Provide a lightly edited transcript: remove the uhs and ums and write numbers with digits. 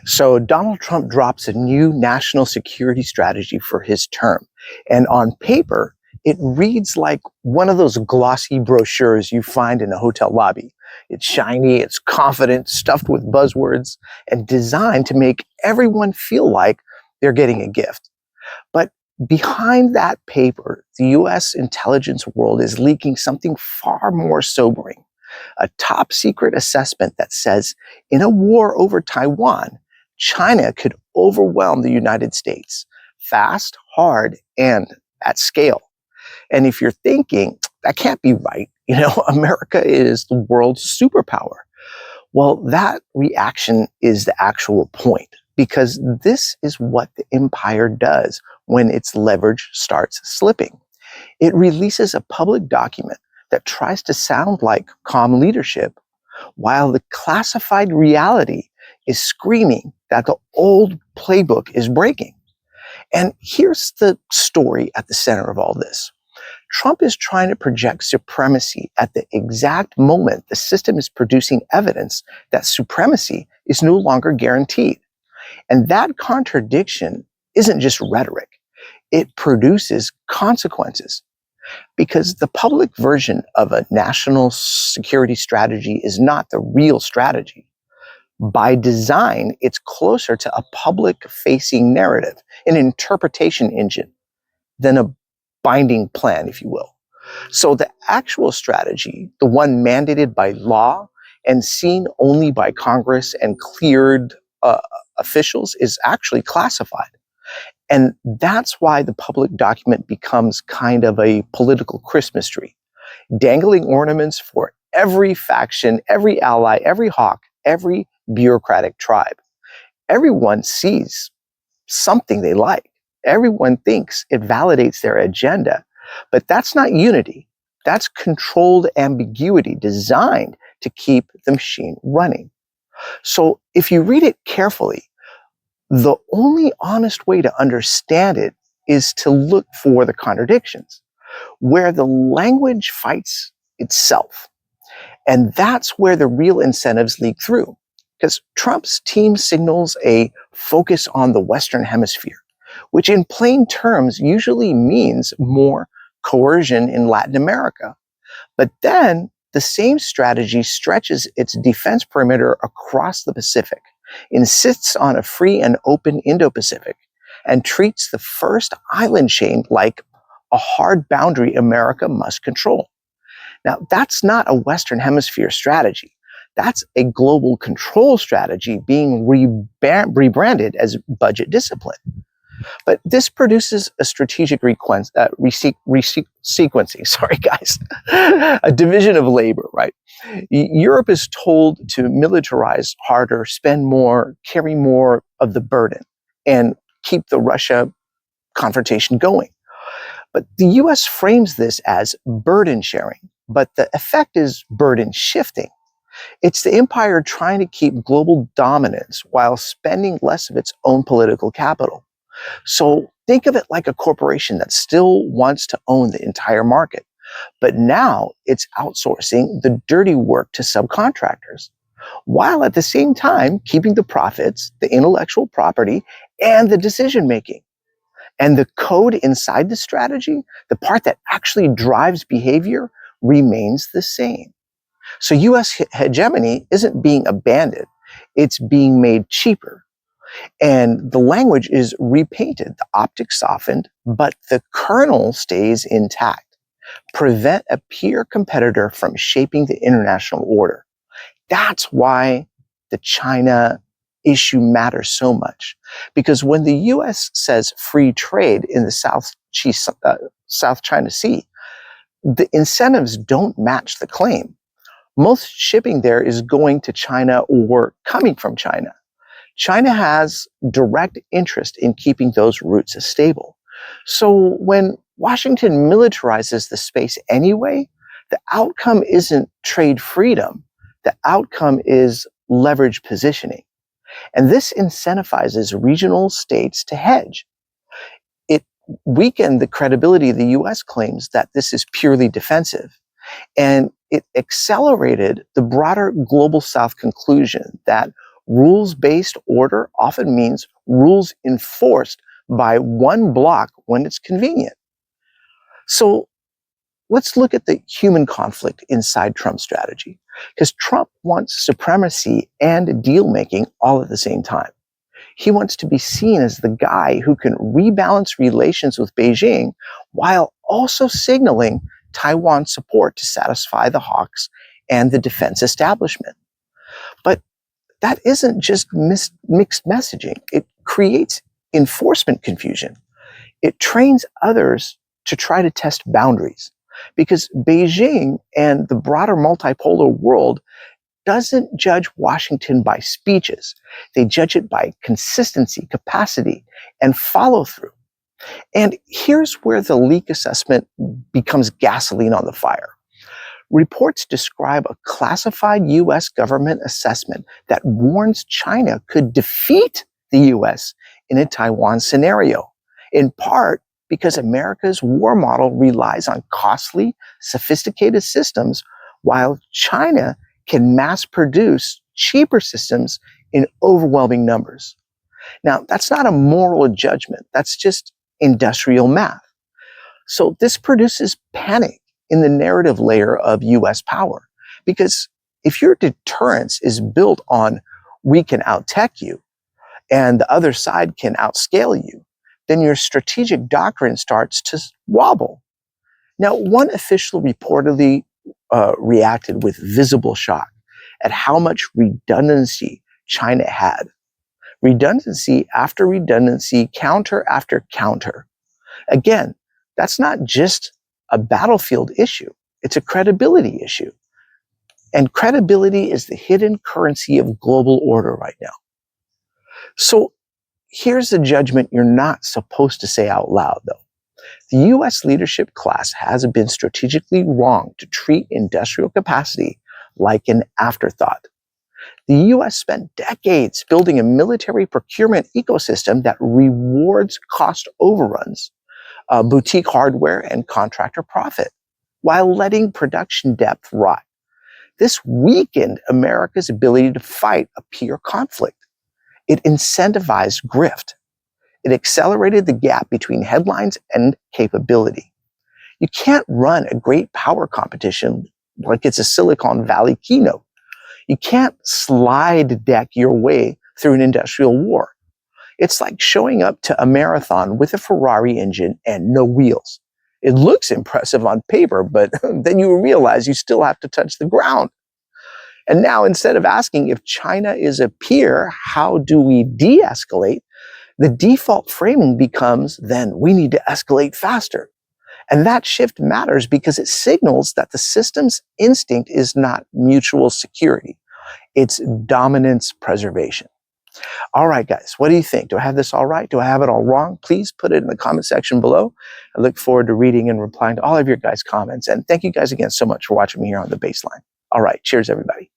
So Donald Trump drops a new national security strategy for his term. And on paper, it reads like one of those glossy brochures you find in a hotel lobby. It's shiny, it's confident, stuffed with buzzwords, and designed to make everyone feel like they're getting a gift. But behind that paper, the US intelligence world is leaking something far more sobering. A top secret assessment that says in a war over Taiwan, China could overwhelm the United States fast, hard, and at scale. And if you're thinking, that can't be right, America is the world's superpower. Well, that reaction is the actual point, because this is what the empire does when its leverage starts slipping. It releases a public document that tries to sound like calm leadership, while the classified reality is screaming that the old playbook is breaking. And here's the story at the center of all this. Trump is trying to project supremacy at the exact moment the system is producing evidence that supremacy is no longer guaranteed. And that contradiction isn't just rhetoric. It produces consequences. Because the public version of a national security strategy is not the real strategy. By design, it's closer to a public-facing narrative, an interpretation engine, than a binding plan, if you will. So the actual strategy, the one mandated by law and seen only by Congress and cleared officials, is actually classified. And that's why the public document becomes kind of a political Christmas tree, dangling ornaments for every faction, every ally, every hawk, every bureaucratic tribe. Everyone sees something they like. Everyone thinks it validates their agenda. But that's not unity. That's controlled ambiguity designed to keep the machine running. So if you read it carefully, the only honest way to understand it is to look for the contradictions, where the language fights itself. And that's where the real incentives leak through. Because Trump's team signals a focus on the Western Hemisphere, which in plain terms usually means more coercion in Latin America. But then the same strategy stretches its defense perimeter across the Pacific, insists on a free and open Indo-Pacific, and treats the first island chain like a hard boundary America must control. Now, that's not a Western Hemisphere strategy. That's a global control strategy being rebranded as budget discipline. But this produces a strategic sequencing, sorry guys, a division of labor, right? Europe is told to militarize harder, spend more, carry more of the burden, and keep the Russia confrontation going. But the US frames this as burden sharing, but the effect is burden shifting. It's the empire trying to keep global dominance while spending less of its own political capital. So think of it like a corporation that still wants to own the entire market, but now it's outsourcing the dirty work to subcontractors, while at the same time keeping the profits, the intellectual property, and the decision making. And the code inside the strategy, the part that actually drives behavior, remains the same. So US hegemony isn't being abandoned, it's being made cheaper. And the language is repainted, the optics softened, but the kernel stays intact. Prevent a peer competitor from shaping the international order. That's why the China issue matters so much. Because when the US says free trade in the South China Sea, the incentives don't match the claim. Most shipping there is going to China or coming from China. China has direct interest in keeping those routes stable. So when Washington militarizes the space anyway, the outcome isn't trade freedom. The outcome is leverage positioning. And this incentivizes regional states to hedge. It weakened the credibility of the US claims that this is purely defensive. And it accelerated the broader global South conclusion that Rules-based order often means rules enforced by one bloc when it's convenient. So let's look at the human conflict inside Trump's strategy, because Trump wants supremacy and deal-making all at the same time. He wants to be seen as the guy who can rebalance relations with Beijing while also signaling Taiwan's support to satisfy the hawks and the defense establishment. But that isn't just mixed messaging. It creates enforcement confusion. It trains others to try to test boundaries, because Beijing and the broader multipolar world doesn't judge Washington by speeches. They judge it by consistency, capacity, and follow through. And here's where the leak assessment becomes gasoline on the fire. Reports describe a classified U.S. government assessment that warns China could defeat the U.S. in a Taiwan scenario, in part because America's war model relies on costly, sophisticated systems, while China can mass produce cheaper systems in overwhelming numbers. Now, that's not a moral judgment. That's just industrial math. So this produces panic in the narrative layer of US power, because if your deterrence is built on we can out-tech you and the other side can outscale you, then your strategic doctrine starts to wobble. Now, one official reportedly reacted with visible shock at how much redundancy China had. Redundancy after redundancy, counter after counter. Again, that's not just a battlefield issue. It's a credibility issue. And credibility is the hidden currency of global order right now. So here's the judgment you're not supposed to say out loud, though. The US leadership class has been strategically wrong to treat industrial capacity like an afterthought. The US spent decades building a military procurement ecosystem that rewards cost overruns, boutique hardware, and contractor profit, while letting production depth rot. This weakened America's ability to fight a peer conflict. It incentivized grift. It accelerated the gap between headlines and capability. You can't run a great power competition like it's a Silicon Valley keynote. You can't slide deck your way through an industrial war. It's like showing up to a marathon with a Ferrari engine and no wheels. It looks impressive on paper, but then you realize you still have to touch the ground. And now, instead of asking if China is a peer, how do we de-escalate? The default framing becomes, then we need to escalate faster. And that shift matters because it signals that the system's instinct is not mutual security. It's dominance preservation. All right, guys, what do you think? Do I have this all right? Do I have it all wrong? Please put it in the comment section below. I look forward to reading and replying to all of your guys' comments. And thank you guys again so much for watching me here on The Baseline. All right, cheers, everybody.